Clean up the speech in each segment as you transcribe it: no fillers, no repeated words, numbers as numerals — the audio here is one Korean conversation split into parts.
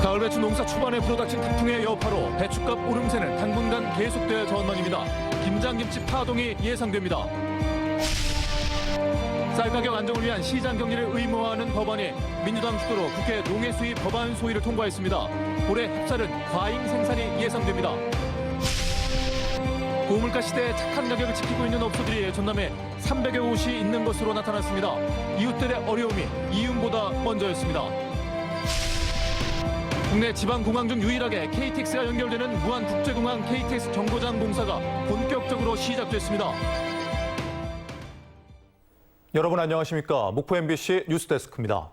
가을 배추 농사 초반에 불어닥친 태풍의 여파로 배추값 오름세는 당분간 계속될 전망입니다. 김장김치 파동이 예상됩니다. 쌀 가격 안정을 위한 시장 경리를 의무화하는 법안이 민주당 주도로 국회 농해수위 법안 소위를 통과했습니다. 올해 햅쌀은 과잉 생산이 예상됩니다. 고물가 시대에 착한 가격을 지키고 있는 업소들이 전남에 300여 곳이 있는 것으로 나타났습니다. 이웃들의 어려움이 이윤보다 먼저였습니다. 국내 지방공항 중 유일하게 KTX가 연결되는 무안국제공항 KTX 정거장 공사가 본격적으로 시작됐습니다. 여러분 안녕하십니까? 목포 MBC 뉴스데스크입니다.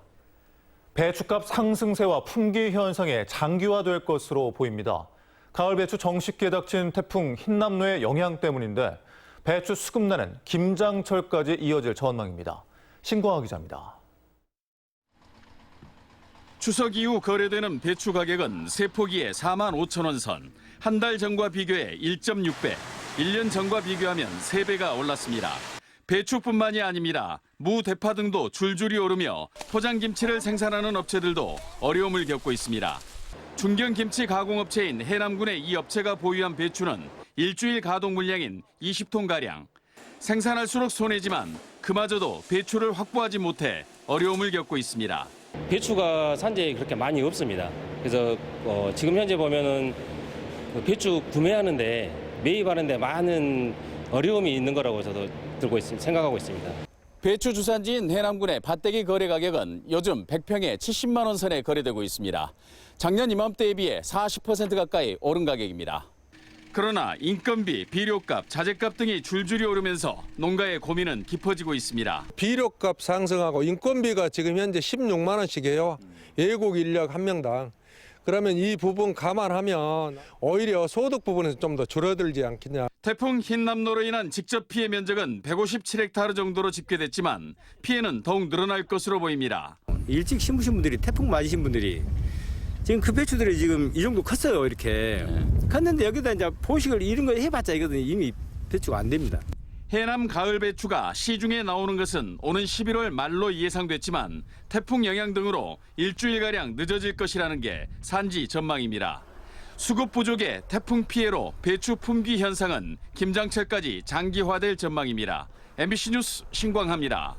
배추값 상승세와 품귀 현상이 장기화될 것으로 보입니다. 가을 배추 정식기에 닥친 태풍 흰남노의 영향 때문인데 배추 수급난은 김장철까지 이어질 전망입니다. 신광하 기자입니다. 추석 이후 거래되는 배추 가격은 세포기에 4만 5천 원 선, 한 달 전과 비교해 1.6배, 1년 전과 비교하면 3배가 올랐습니다. 배추뿐만이 아닙니다. 무, 대파 등도 줄줄이 오르며 포장김치를 생산하는 업체들도 어려움을 겪고 있습니다. 중견김치 가공업체인 해남군의 이 업체가 보유한 배추는 일주일 가동 물량인 20톤가량. 생산할수록 손해지만 그마저도 배추를 확보하지 못해 어려움을 겪고 있습니다. 배추가 산지에 그렇게 많이 없습니다. 그래서 지금 현재 보면은 배추 구매하는데 매입하는데 많은 어려움이 있는 거라고 저도 생각하고 있습니다. 배추 주산지인 해남군의 밭대기 거래 가격은 요즘 100평에 70만 원 선에 거래되고 있습니다. 작년 이맘때에 비해 40% 가까이 오른 가격입니다. 그러나 인건비, 비료값, 자재값 등이 줄줄이 오르면서 농가의 고민은 깊어지고 있습니다. 비료값 상승하고 인건비가 지금 현재 16만 원씩이에요. 외국 인력 한 명당. 그러면 이 부분 감안하면 오히려 소득 부분에서 좀 더 줄어들지 않겠냐. 태풍 흰남노로 인한 직접 피해 면적은 157헥타르 정도로 집계됐지만 피해는 더욱 늘어날 것으로 보입니다. 일찍 심으신 분들이 태풍 맞으신 분들이 지금 그 배추들이 지금 이 정도 컸어요. 이렇게 컸는데 여기다 이제 포식을 이런 거 해봤자 이거는 이미 배추가 안 됩니다. 해남 가을 배추가 시중에 나오는 것은 오는 11월 말로 예상됐지만 태풍 영향 등으로 일주일가량 늦어질 것이라는 게 산지 전망입니다. 수급 부족의 태풍 피해로 배추 품귀 현상은 김장철까지 장기화될 전망입니다. MBC 뉴스 신광하입니다.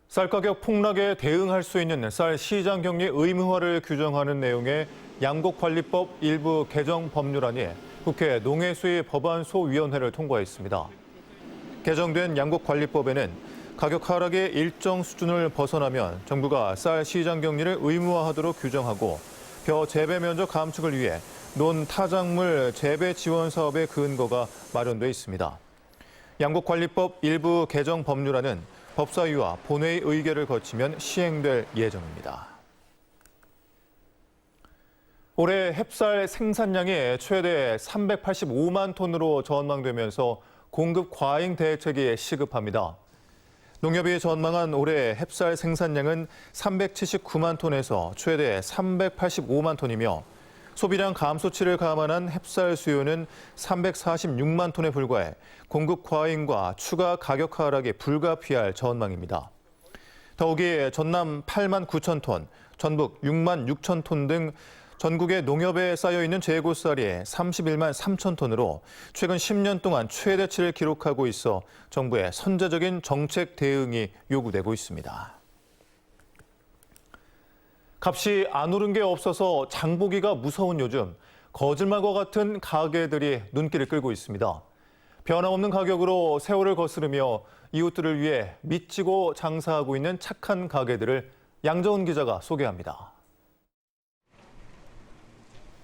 쌀 가격 폭락에 대응할 수 있는 쌀 시장 격리 의무화를 규정하는 내용의 양곡관리법 일부 개정 법률안이 국회 농해수위 법안소위원회를 통과했습니다. 개정된 양곡관리법에는 가격 하락의 일정 수준을 벗어나면 정부가 쌀 시장 격리를 의무화하도록 규정하고 벼 재배 면적 감축을 위해 논 타작물 재배 지원 사업의 근거가 마련돼 있습니다. 양곡관리법 일부 개정 법률안은 법사위와 본회의 의결을 거치면 시행될 예정입니다. 올해 햅쌀 생산량이 최대 385만 톤으로 전망되면서 공급 과잉 대책이 시급합니다. 농협이 전망한 올해 햅쌀 생산량은 379만 톤에서 최대 385만 톤이며 소비량 감소치를 감안한 햅쌀 수요는 346만 톤에 불과해 공급 과잉과 추가 가격 하락이 불가피할 전망입니다. 더욱이 전남 8만 9천 톤, 전북 6만 6천 톤 등 전국의 농협에 쌓여있는 재고쌀이 31만 3천 톤으로 최근 10년 동안 최대치를 기록하고 있어 정부의 선제적인 정책 대응이 요구되고 있습니다. 값이 안 오른 게 없어서 장보기가 무서운 요즘, 거짓말과 같은 가게들이 눈길을 끌고 있습니다. 변함없는 가격으로 세월을 거스르며 이웃들을 위해 믿지고 장사하고 있는 착한 가게들을 양정은 기자가 소개합니다.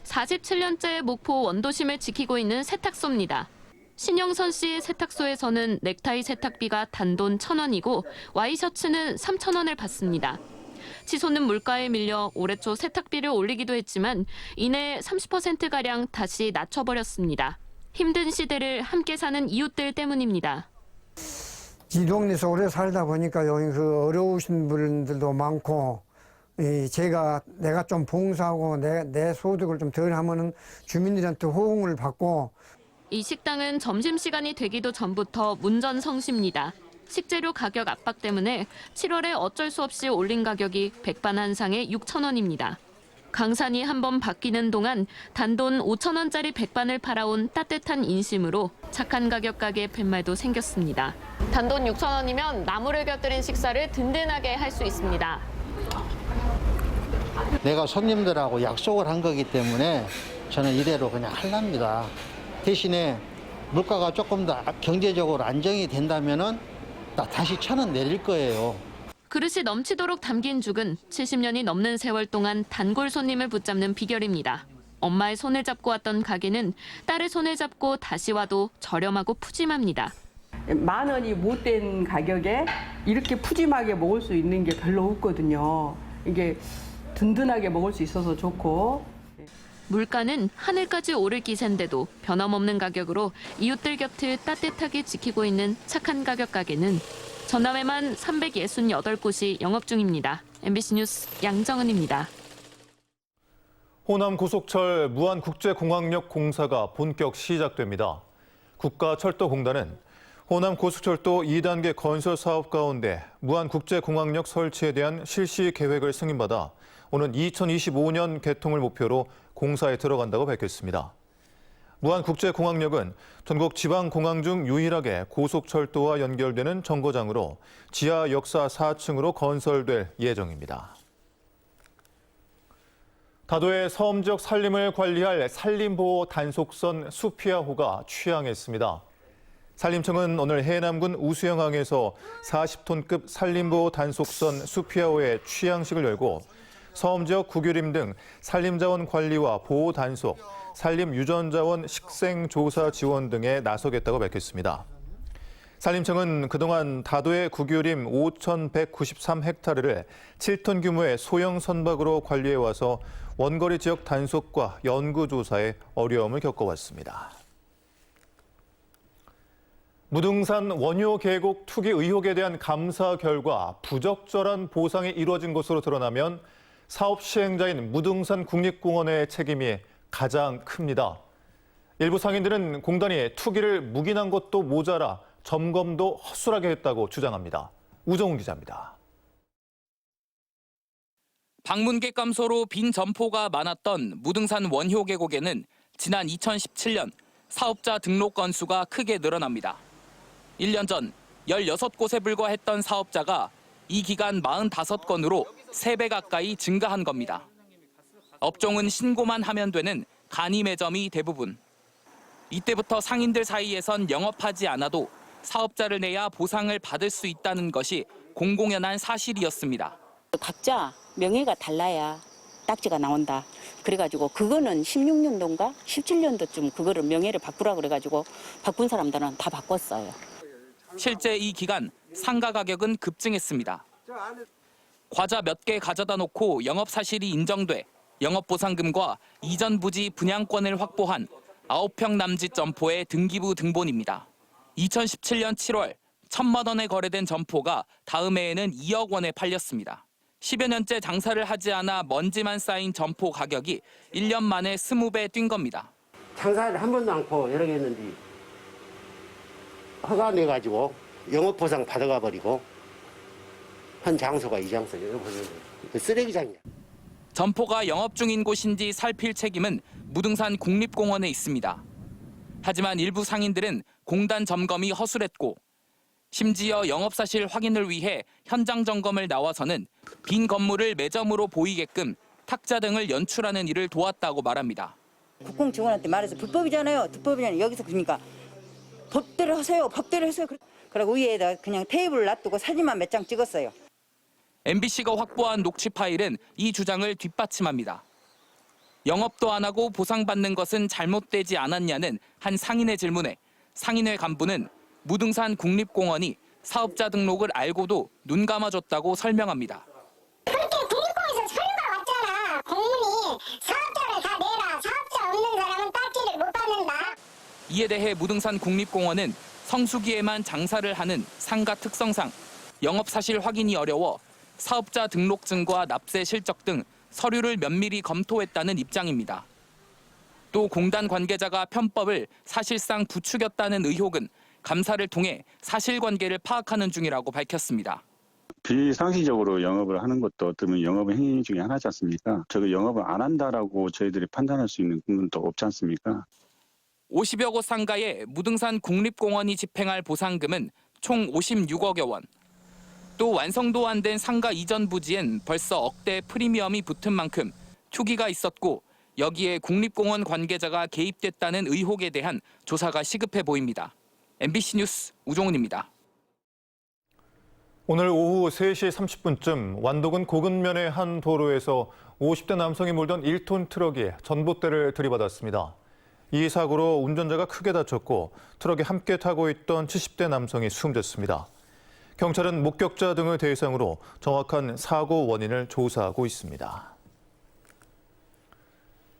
47년째 목포 원도심을 지키고 있는 세탁소입니다. 신영선 씨 세탁소에서는 넥타이 세탁비가 단돈 1,000원이고 와이셔츠는 3,000원을 받습니다. 치솟는 물가에 밀려 올해 초 세탁비를 올리기도 했지만 이내 30%가량 다시 낮춰버렸습니다. 힘든 시대를 함께 사는 이웃들 때문입니다. 이 동네에서 오래 살다 보니까 여기 그 어려우신 분들도 많고 내가 좀 봉사하고 내 소득을 좀 덜 하면은 주민들한테 호응을 받고. 이 식당은 점심시간이 되기도 전부터 문전성시입니다. 식재료 가격 압박 때문에 7월에 어쩔 수 없이 올린 가격이 백반 한 상에 6,000원입니다. 강산이 한번 바뀌는 동안 단돈 5,000원짜리 백반을 팔아온 따뜻한 인심으로 착한 가격 가게 팻말도 생겼습니다. 단돈 6,000원이면 나물을 곁들인 식사를 든든하게 할 수 있습니다. 내가 손님들하고 약속을 한 거기 때문에 저는 이대로 그냥 할랍니다. 대신에 물가가 조금 더 경제적으로 안정이 된다면은 다시 1,000원 내릴 거예요. 그릇이 넘치도록 담긴 죽은 70년이 넘는 세월 동안 단골 손님을 붙잡는 비결입니다. 엄마의 손을 잡고 왔던 가게는 딸의 손을 잡고 다시 와도 저렴하고 푸짐합니다. 10,000원이 못된 가격에 이렇게 푸짐하게 먹을 수 있는 게 별로 없거든요. 이게 든든하게 먹을 수 있어서 좋고. 물가는 하늘까지 오를 기세인데도 변함없는 가격으로 이웃들 곁을 따뜻하게 지키고 있는 착한 가격 가게는 전남에만 368곳이 영업 중입니다. MBC 뉴스 양정은입니다. 호남 고속철 무안국제공항역 공사가 본격 시작됩니다. 국가철도공단은 호남 고속철도 2단계 건설 사업 가운데 무안국제공항역 설치에 대한 실시 계획을 승인받아 오는 2025년 개통을 목표로 공사에 들어간다고 밝혔습니다. 무안국제공항역은 전국 지방공항 중 유일하게 고속철도와 연결되는 정거장으로 지하 역사 4층으로 건설될 예정입니다. 다도의 섬 지역 산림을 관리할 산림보호 단속선 수피아호가 취항했습니다. 산림청은 오늘 해남군 우수영항에서 40톤급 산림보호 단속선 수피아호의 취항식을 열고 섬 지역 구규림 등 산림자원 관리와 보호 단속, 산림 유전자원 식생조사 지원 등에 나서겠다고 밝혔습니다. 산림청은 그동안 다도의 구규림 5,193헥타르를 7톤 규모의 소형 선박으로 관리해와서 원거리 지역 단속과 연구조사에 어려움을 겪어왔습니다. 무등산 원효 계곡 투기 의혹에 대한 감사 결과 부적절한 보상이 이루어진 것으로 드러나면 사업 시행자인 무등산 국립공원의 책임이 가장 큽니다. 일부 상인들은 공단이 투기를 묵인한 것도 모자라 점검도 허술하게 했다고 주장합니다. 우정훈 기자입니다. 방문객 감소로 빈 점포가 많았던 무등산 원효 계곡에는 지난 2017년 사업자 등록 건수가 크게 늘어납니다. 1년 전 16곳에 불과했던 사업자가 이 기간 45건으로 3배 가까이 증가한 겁니다. 업종은 신고만 하면 되는 간이 매점이 대부분. 이때부터 상인들 사이에선 영업하지 않아도 사업자를 내야 보상을 받을 수 있다는 것이 공공연한 사실이었습니다. 각자 명예가 달라야 딱지가 나온다. 그래가지고 그거는 16년도인가 17년도쯤 그거를 명예를 바꾸라 그래가지고 바꾼 사람들은 다 바꿨어요. 실제 이 기간 상가 가격은 급증했습니다. 과자 몇 개 가져다 놓고 영업 사실이 인정돼 영업보상금과 이전 부지 분양권을 확보한 9평 남짓 점포의 등기부 등본입니다. 2017년 7월 1,000만 원에 거래된 점포가 다음 해에는 2억 원에 팔렸습니다. 10여 년째 장사를 하지 않아 먼지만 쌓인 점포 가격이 1년 만에 20배 뛴 겁니다. 장사를 한 번도 않고 여러 개 했는데 허가 내가지고 영업보상 받아가 버리고 한 장소가 이 장소예요. 쓰레기장이야. 점포가 영업 중인 곳인지 살필 책임은 무등산 국립공원에 있습니다. 하지만 일부 상인들은 공단 점검이 허술했고 심지어 영업사실 확인을 위해 현장 점검을 나와서는 빈 건물을 매점으로 보이게끔 탁자 등을 연출하는 일을 도왔다고 말합니다. 국공 직원한테 말해서 불법이잖아요. 불법이잖아요. 여기서 그러니까 법대로 하세요. 법대로 하세요. 그리고 위에다 그냥 테이블을 놔두고 사진만 몇 장 찍었어요. MBC가 확보한 녹취 파일은 이 주장을 뒷받침합니다. 영업도 안 하고 보상받는 것은 잘못되지 않았냐는 한 상인의 질문에 상인회 간부는 무등산 국립공원이 사업자 등록을 알고도 눈 감아줬다고 설명합니다. 그렇게 국립공원에서 서류가 왔잖아. 공문이 사업자를 다 내라. 사업자 없는 사람은 딱지를 못 받는다. 이에 대해 무등산 국립공원은 성수기에만 장사를 하는 상가 특성상 영업사실 확인이 어려워 사업자 등록증과 납세 실적 등 서류를 면밀히 검토했다는 입장입니다. 또 공단 관계자가 편법을 사실상 부추겼다는 의혹은 감사를 통해 사실관계를 파악하는 중이라고 밝혔습니다. 비상시적으로 영업을 하는 것도 어쩌면 영업 행위 중에 하나지 않습니까? 저거 영업을 안 한다라고 저희들이 판단할 수 있는 부분도 없지 않습니까? 50여 곳 상가에 무등산 국립공원이 집행할 보상금은 총 56억여 원. 또 완성도 안 된 상가 이전 부지엔 벌써 억대 프리미엄이 붙은 만큼 투기가 있었고 여기에 국립공원 관계자가 개입됐다는 의혹에 대한 조사가 시급해 보입니다. MBC 뉴스 우종훈입니다. 오늘 오후 3시 30분쯤 완도군 고근면의 한 도로에서 50대 남성이 몰던 1톤 트럭이 전봇대를 들이받았습니다. 이 사고로 운전자가 크게 다쳤고 트럭에 함께 타고 있던 70대 남성이 숨졌습니다. 경찰은 목격자 등을 대상으로 정확한 사고 원인을 조사하고 있습니다.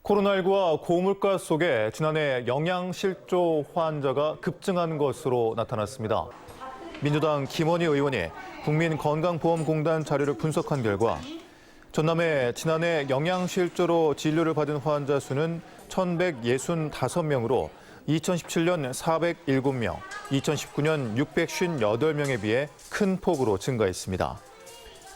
코로나19와 고물가 속에 지난해 영양실조 환자가 급증한 것으로 나타났습니다. 민주당 김원희 의원이 국민건강보험공단 자료를 분석한 결과 전남에 지난해 영양실조로 진료를 받은 환자 수는 1,165명으로 2017년 407명, 2019년 658명에 비해 큰 폭으로 증가했습니다.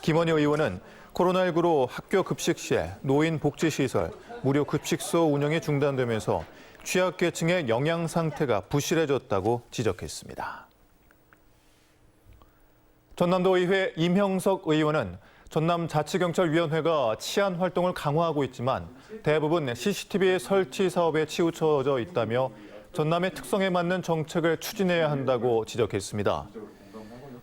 김원희 의원은 코로나19로 학교 급식 시에 노인 복지시설, 무료 급식소 운영이 중단되면서 취약계층의 영양 상태가 부실해졌다고 지적했습니다. 전남도의회 임형석 의원은 전남자치경찰위원회가 치안 활동을 강화하고 있지만 대부분 CCTV 설치 사업에 치우쳐져 있다며 전남의 특성에 맞는 정책을 추진해야 한다고 지적했습니다.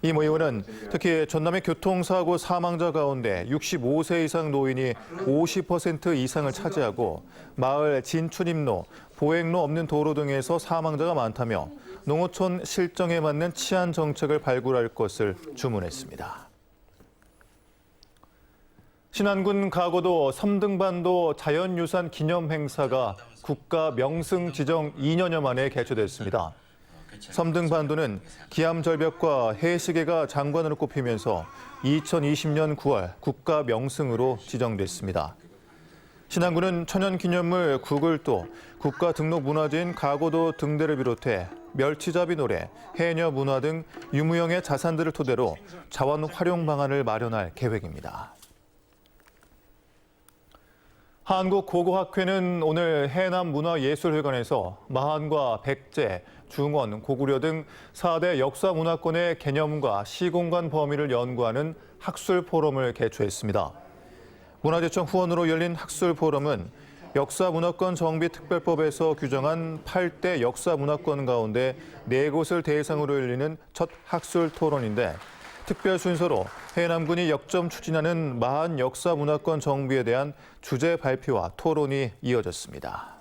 임 의원은 특히 전남의 교통사고 사망자 가운데 65세 이상 노인이 50% 이상을 차지하고 마을 진출입로, 보행로 없는 도로 등에서 사망자가 많다며 농어촌 실정에 맞는 치안 정책을 발굴할 것을 주문했습니다. 신안군 가고도 섬등반도 자연유산 기념행사가 국가 명승 지정 2년여 만에 개최됐습니다. 섬등반도는 기암절벽과 해시계가 장관으로 꼽히면서 2020년 9월 국가 명승으로 지정됐습니다. 신안군은 천연기념물 구글도, 국가등록문화재인 가고도 등대를 비롯해 멸치잡이 노래, 해녀 문화 등 유무형의 자산들을 토대로 자원 활용 방안을 마련할 계획입니다. 한국고고학회는 오늘 해남문화예술회관에서 마한과 백제, 중원, 고구려 등 4대 역사문화권의 개념과 시공간 범위를 연구하는 학술 포럼을 개최했습니다. 문화재청 후원으로 열린 학술 포럼은 역사문화권 정비특별법에서 규정한 8대 역사문화권 가운데 4곳을 대상으로 열리는 첫 학술 토론인데 특별 순서로 해남군이 역점 추진하는 마한 역사문화권 정비에 대한 주제 발표와 토론이 이어졌습니다.